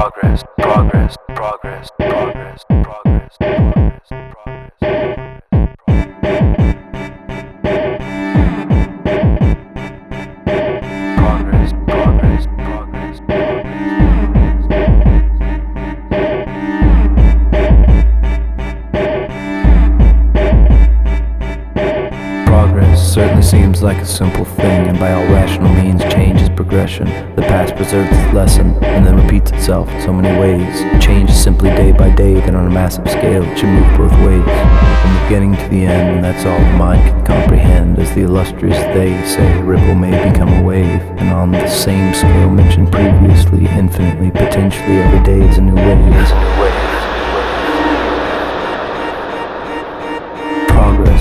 Progress, progress, progress, progress, progress, progress, progress. Certainly seems like a simple thing, and by all rational means change is progression. The past preserves its lesson and then repeats itself in so many ways. Change is simply day by day, then on a massive scale it should move both ways, from the beginning to the end, and that's all the mind can comprehend. As the illustrious they say, a ripple may become a wave, and on the same scale mentioned previously, infinitely, potentially every day is a new wave.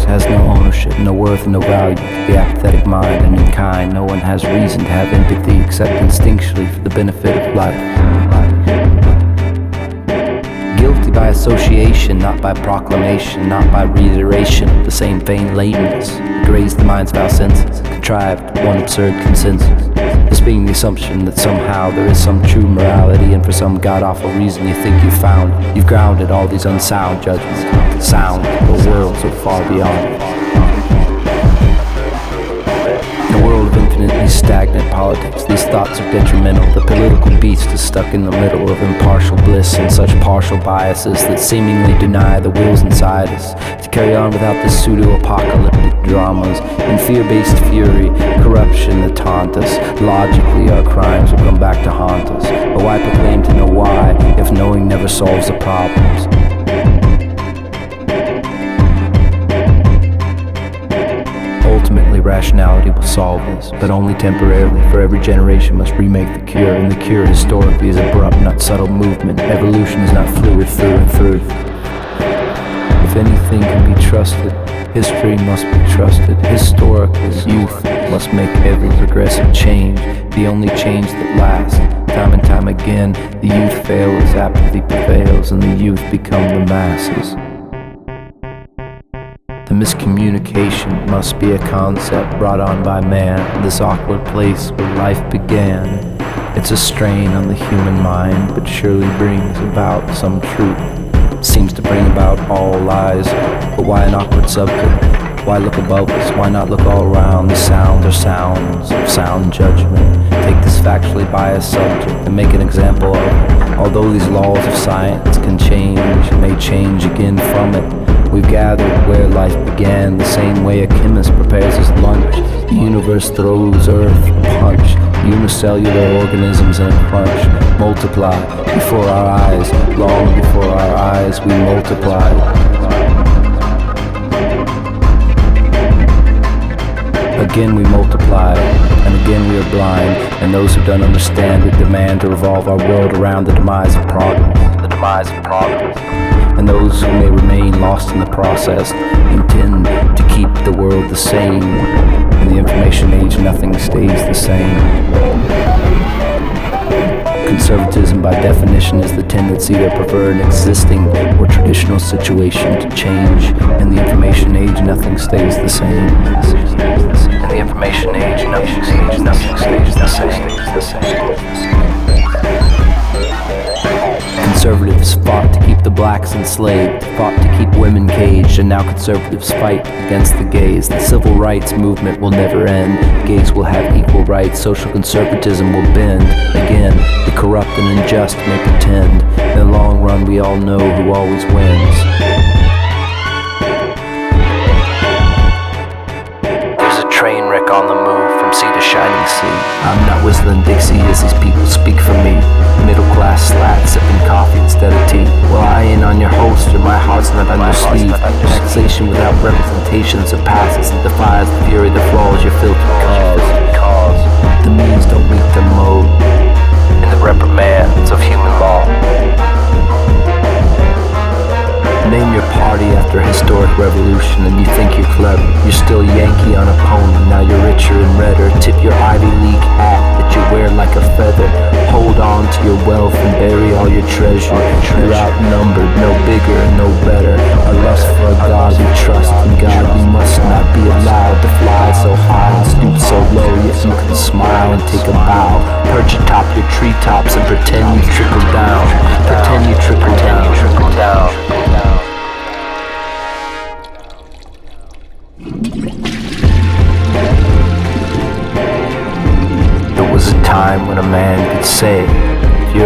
Has no ownership, no worth, no value to the apathetic mind, and in kind no one has reason to have empathy except instinctually for the benefit of life. Guilty by association, not by proclamation, not by reiteration of the same vain latentness, grazed the mind's foul senses, contrived one absurd consensus. This being the assumption that somehow there is some true morality, and for some god-awful reason you think you've grounded all these unsound judgments, sound a world so far beyond. In a world of infinitely stagnant politics, these thoughts are detrimental. The political beast is stuck in the middle of impartial bliss and such partial biases that seemingly deny the wills inside us to carry on without the pseudo-apocalyptic dramas and fear-based fury, corruption that taunt us. Logically, our crimes will come back to haunt us. But why proclaim to know why if knowing never solves the problems? Ultimately, rationality will solve this, but only temporarily, for every generation must remake the cure, and the cure historically is abrupt, not subtle movement. Evolution is not fluid through and through. If anything can be trusted, history must be trusted. Historically, youth must make every progressive change, the only change that lasts. Time and time again, the youth fail as apathy prevails, and the youth become the masses. The miscommunication must be a concept brought on by man, this awkward place where life began. It's a strain on the human mind, but surely brings about some truth. It seems to bring about all lies, but why an awkward subject? Why look above us? Why not look all around? The sounds are sounds of sound judgment. Take this factually biased subject and make an example of it. Although these laws of science can change, may change again from it. We've gathered where life began, the same way a chemist prepares his lunch. The universe throws earth a punch, unicellular organisms in a crunch, multiply before our eyes, long before our eyes we multiply. Again we multiply, and again we are blind, and those who don't understand it demand to revolve our world around the demise of progress, the demise of progress. And those who may remain lost in the process intend to keep the world the same. In the information age, nothing stays the same. Conservatism, by definition, is the tendency to prefer an existing or traditional situation to change. In the information age, nothing stays the same. In the information age, nothing stays the same. Conservatives fought to keep the blacks enslaved, fought to keep women caged, and now conservatives fight against the gays. The civil rights movement will never end. Gays will have equal rights. Social conservatism will bend. Again, the corrupt and unjust may pretend. In the long run, we all know who always wins. There's a train wreck on the move from sea to shining sea. I'm not whistling Dixie as these people speak for me. Middle class slat sipping coffee instead of tea. Well, I ain't on your holster, my heart's not on your sleeve. Taxation without representation surpasses and defies the fury that flaws your filthy cause. The means don't meet the mode in the reprimands of human law. Name your party after a historic revolution and you think you're clever. You're still Yankee on a pony, now you're richer and redder. Tip your Ivy League hat that you wear like a feather. Hold on to your wealth and bury all your treasure. You're outnumbered, no bigger and no better. A lust for a God we trust, and God we must not be allowed to fly so high and stoop so low. Yet you can smile and take a bow. Perch atop your treetops and pretend you trickle down.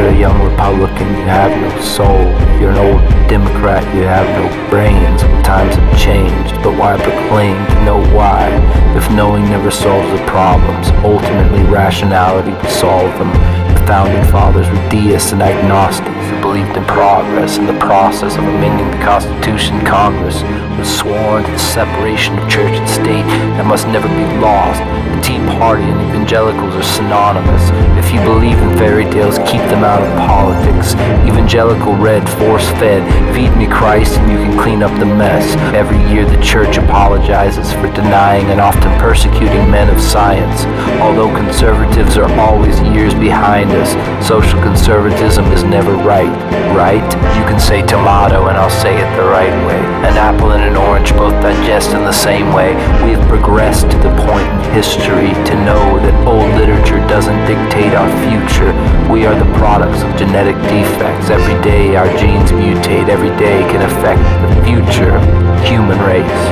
you're a young Republican, you have no soul. If you're an old Democrat, you have no brains. Well, times have changed, but why proclaim to know why? If knowing never solves the problems, ultimately rationality will solve them. The founding fathers were deists and agnostics who believed in progress. In the process of amending the Constitution, Congress was sworn to the separation of church and state that must never be lost. The Tea Party and evangelicals are synonymous. If you believe in fairy tales, keep them out of politics. Evangelical read, force-fed, feed me Christ and you can clean up the mess. Every year the church apologizes for denying and often persecuting men of science. Although conservatives are always years behind us, social conservatism is never right. Right? You can say tomato and I'll say it the right way. An apple and an orange both digest in the same way. We have progressed to the point in history to know that old literature doesn't dictate our future. We are the products of genetic defects. Every day our genes mutate. Every day can affect the future of the human race.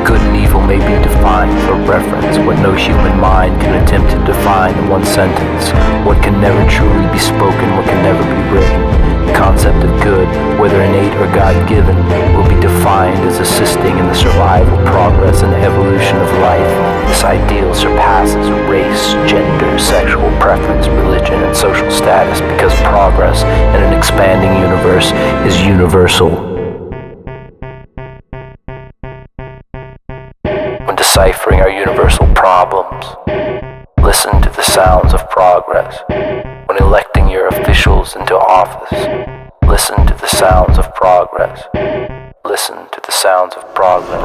Good and evil may be defined for reference. What no human mind can attempt to define in one sentence. What can never truly be spoken, what can never be written. The concept of good, whether innate or God-given, will be defined as assisting in the survival, progress, and evolution of life. This ideal surpasses race, gender, sexual preference, religion, and social status because progress in an expanding universe is universal. When deciphering our universal problems, listen to the sounds of progress. When electing your officials into office, listen to the sounds of progress. Listen to the sounds of progress.